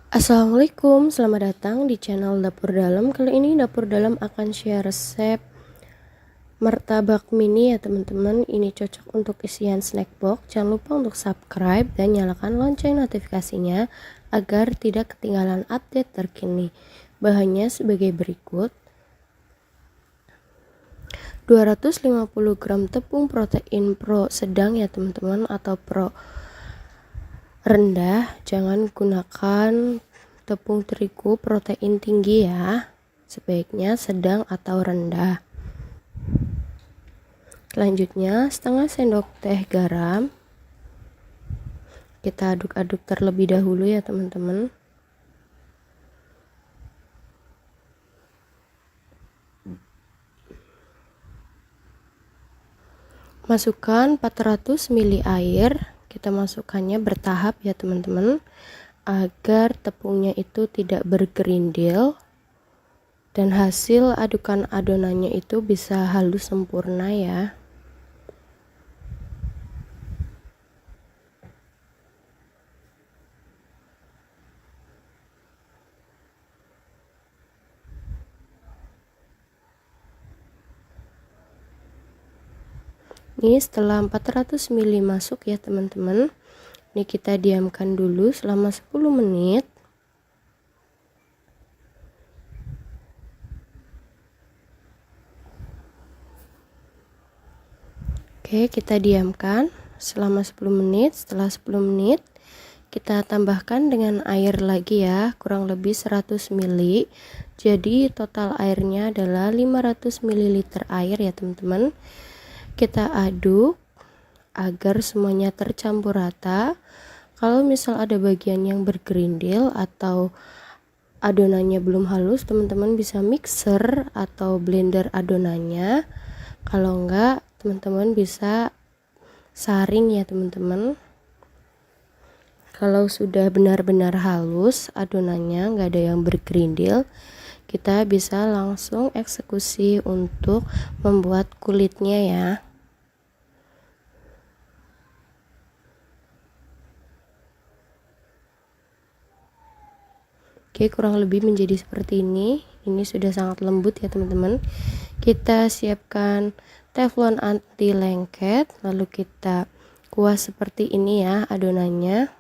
Assalamualaikum, selamat datang di channel Dapur Dalam. Kali ini Dapur Dalam akan share resep martabak mini ya teman-teman. Ini cocok untuk isian snack box. Jangan lupa untuk subscribe dan nyalakan lonceng notifikasinya agar tidak ketinggalan update terkini. Bahannya sebagai berikut: 250 gram tepung protein pro sedang ya teman-teman, atau pro rendah. Jangan gunakan tepung terigu protein tinggi ya, sebaiknya sedang atau rendah. Selanjutnya setengah sendok teh garam. Kita aduk-aduk terlebih dahulu ya teman-teman. Masukkan 400 ml air. Kita masukkannya bertahap ya teman-teman, agar tepungnya itu tidak bergerindil dan hasil adukan adonannya itu bisa halus sempurna ya. Ini setelah 400 ml masuk ya teman-teman, ini kita diamkan dulu selama 10 menit. Oke, kita diamkan selama 10 menit. Setelah 10 menit kita tambahkan dengan air lagi ya, kurang lebih 100 ml. Jadi total airnya adalah 500 ml air ya teman-teman. Kita aduk agar semuanya tercampur rata. Kalau misal ada bagian yang bergerindil atau adonannya belum halus, teman-teman bisa mixer atau blender adonannya. Kalau enggak, teman-teman bisa saring ya teman-teman. Kalau sudah benar-benar halus adonannya, nggak ada yang bergerindil, kita bisa langsung eksekusi untuk membuat kulitnya ya. Oke, kurang lebih menjadi seperti ini. Ini sudah sangat lembut ya teman-teman. Kita siapkan teflon anti lengket, lalu kita kuas seperti ini ya adonannya.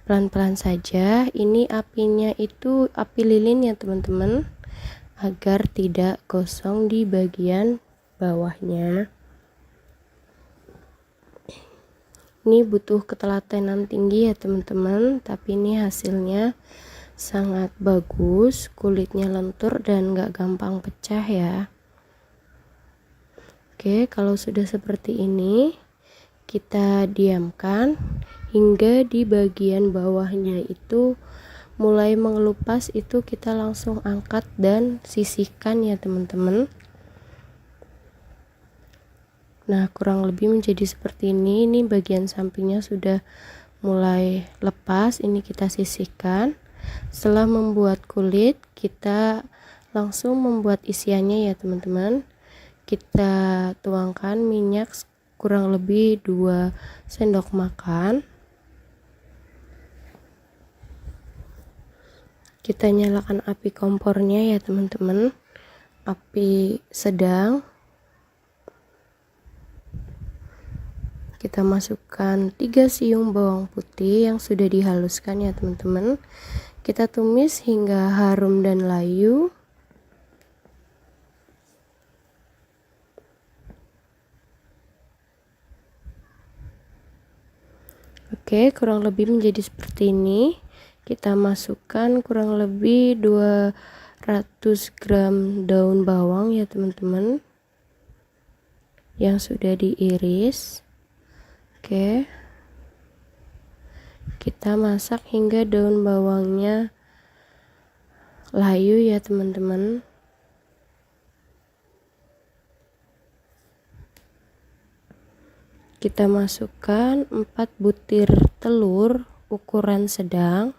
Pelan-pelan saja. Ini apinya itu api lilin ya teman-teman, agar tidak gosong di bagian bawahnya. Ini butuh ketelatenan tinggi ya teman-teman, tapi ini hasilnya sangat bagus, kulitnya lentur dan gak gampang pecah ya. Oke, kalau sudah seperti ini kita diamkan hingga di bagian bawahnya itu mulai mengelupas. Itu kita langsung angkat dan sisihkan ya teman-teman. Nah, kurang lebih menjadi seperti ini. Ini bagian sampingnya sudah mulai lepas, ini kita sisihkan. Setelah membuat kulit, kita langsung membuat isiannya ya teman-teman. Kita tuangkan minyak kurang lebih 2 sendok makan. Kita nyalakan api kompornya ya teman-teman, api sedang. Kita masukkan 3 siung bawang putih yang sudah dihaluskan ya teman-teman. Kita tumis hingga harum dan layu. Oke, kurang lebih menjadi seperti ini. Kita masukkan kurang lebih 200 gram daun bawang ya teman-teman, yang sudah diiris. Oke, kita masak hingga daun bawangnya layu ya teman-teman. Kita masukkan 4 butir telur ukuran sedang.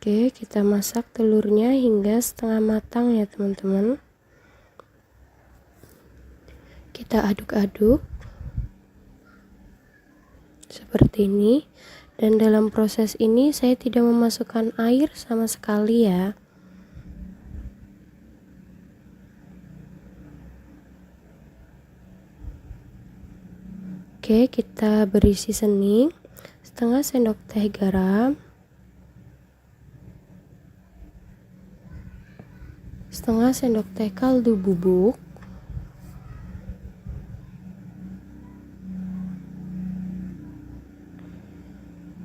Oke, kita masak telurnya hingga setengah matang ya teman-teman. Kita aduk-aduk seperti ini, dan dalam proses ini saya tidak memasukkan air sama sekali ya. Oke, kita beri seasoning setengah sendok teh garam, setengah sendok teh kaldu bubuk,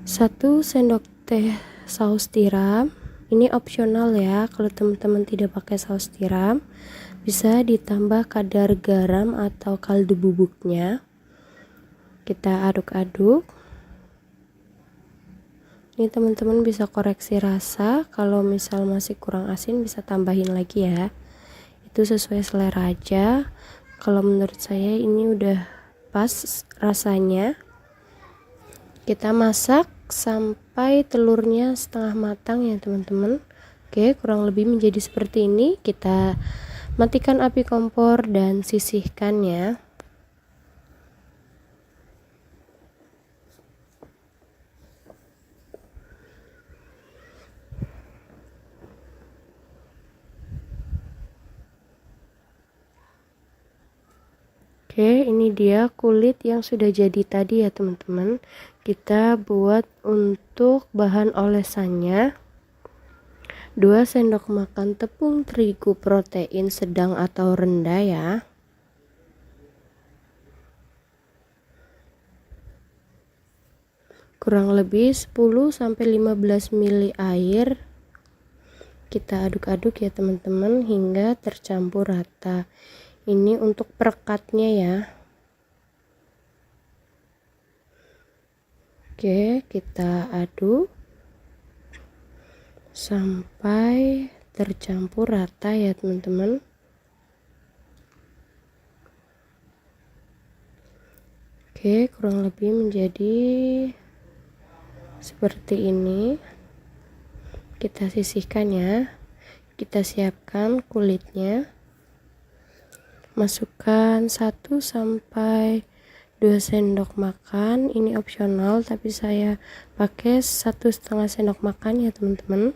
satu sendok teh saus tiram. Ini opsional ya, kalau teman-teman tidak pakai saus tiram bisa ditambah kadar garam atau kaldu bubuknya. Kita aduk-aduk. Ini teman-teman bisa koreksi rasa, kalau misal masih kurang asin bisa tambahin lagi ya, itu sesuai selera aja. Kalau menurut saya ini udah pas rasanya. Kita masak sampai telurnya setengah matang ya teman-teman. Oke, kurang lebih menjadi seperti ini. Kita matikan api kompor dan sisihkan ya. Oke, ini dia kulit yang sudah jadi tadi ya teman-teman. Kita buat untuk bahan olesannya 2 sendok makan tepung terigu protein sedang atau rendah ya. Kurang lebih 10-15 ml air. Kita aduk-aduk ya teman-teman hingga tercampur rata. Ini untuk perekatnya ya. Oke, kita aduk sampai tercampur rata ya teman-teman. Oke, kurang lebih menjadi seperti ini. Kita sisihkan ya. Kita siapkan kulitnya. Masukkan 1-2 sendok makan. Ini opsional tapi saya pakai 1,5 sendok makan ya teman-teman.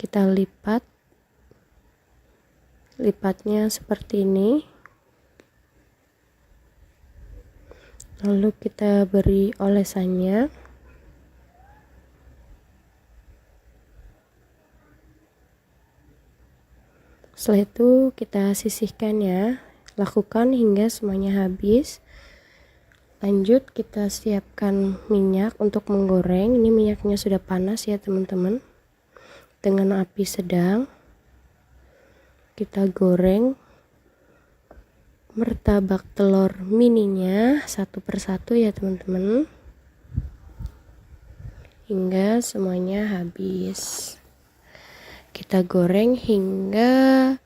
Kita lipatnya seperti ini, lalu kita beri olesannya. Setelah itu kita sisihkan ya, lakukan hingga semuanya habis. Lanjut kita siapkan minyak untuk menggoreng. Ini minyaknya sudah panas ya teman-teman. Dengan api sedang kita goreng martabak telur mininya satu persatu ya teman-teman, hingga semuanya habis. Kita goreng hingga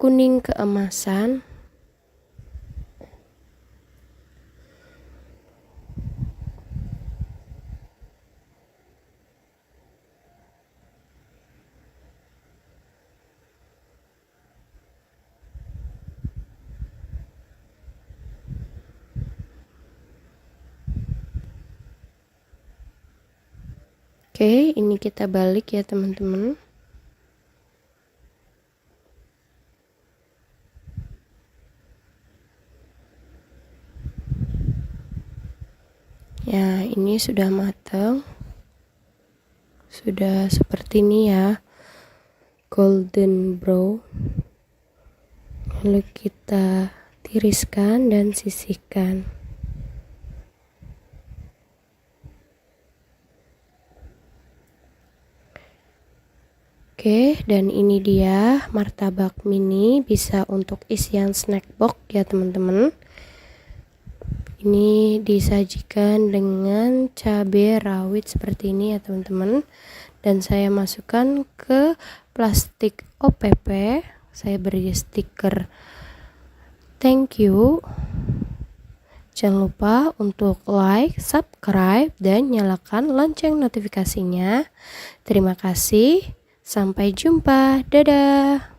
kuning keemasan. Oke, ini kita balik ya teman-teman. Ya, ini sudah matang. Sudah seperti ini ya, golden brown. Lalu kita tiriskan dan sisihkan. Oke, dan ini dia martabak mini, bisa untuk isian snack box ya teman-teman. Ini disajikan dengan cabai rawit seperti ini ya teman-teman, dan saya masukkan ke plastik OPP. Saya beri stiker thank you. Jangan lupa untuk like, subscribe, dan nyalakan lonceng notifikasinya. Terima kasih, sampai jumpa, dadah.